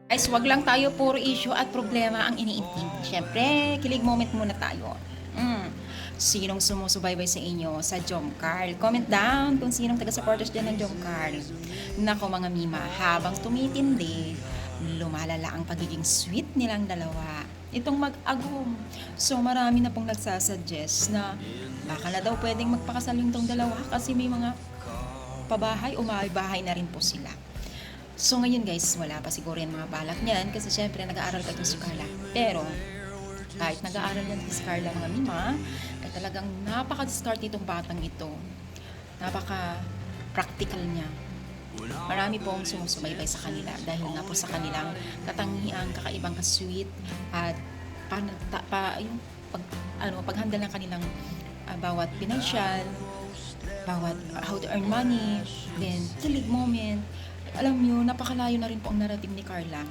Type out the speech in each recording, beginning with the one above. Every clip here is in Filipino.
Guys, wag lang tayo puro issue at problema ang iniintindi. Siyempre, kilig moment muna tayo. Sinong sumusubaybay sa inyo sa Jomcarl? Comment down kung sinong taga-supporters dyan ng Jomcarl. Nako mga mima, habang tumitindi, lumalala ang pagiging sweet nilang dalawa. Itong mag-agum. So marami na pong nagsasuggest na baka na daw pwedeng magpakasal yung tong dalawa kasi may mga pabahay o may bahay na rin po sila. So ngayon guys, wala pa siguro yung mga balak niyan kasi syempre nag-aaral pa itong si Carla. Pero kahit nag-aaral yan si Carla mga mima, ay talagang napaka-discard itong batang ito. Napaka-practical niya. Marami pong sumusubaybay sa kanila dahil nga po sa kanilang katangiang kakaibang ka-sweet at yung paghandle ng kanilang bawat pinansyal, bawat how to earn money, then kilig moment. Alam nyo, napakalayo na rin po ang narating ni Carla.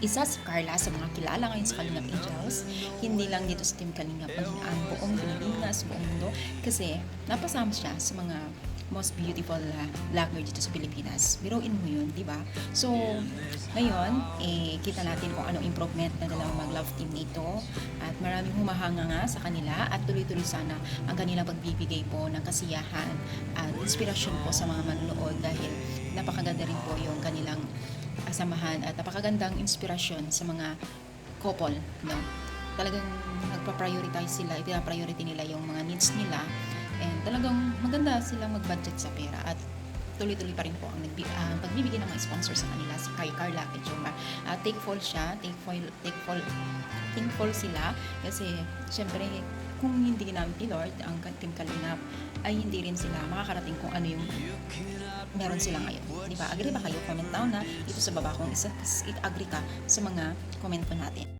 Isa si Carla sa mga kilala ngayon sa Kalingap Angels, hindi lang dito sa Team Kalingap, maging ang buong Pilipinas, buong mundo, kasi napasama siya sa mga most beautiful vlogger dito sa Pilipinas. Biruin mo yun, di ba? So, ngayon, kita natin kung anong improvement na dalawang mag-love team nito at maraming humahanga nga sa kanila at tuloy-tuloy sana ang kanilang pagbibigay po ng kasiyahan at inspirasyon po sa mga manonood dahil napakaganda rin po yung kanilang samahan at napakagandang inspirasyon sa mga couple, no? Talagang nagpa-prioritize sila, ipina-priority nila yung mga needs nila and talagang maganda silang mag-budget sa pera at tuloy-tuloy pa rin po ang pagbibigay ng mga sponsor sa kanila kay Carla at Jomar. Thankful siya, thankful sila kasi syempre kung hindi namin ni Lord ang Team Kalingap ay hindi rin sila makakarating kung ano yung meron sila ngayon. Di ba? Agree ba kayo? Comment down na dito sa baba kung agree ka sa mga komento natin.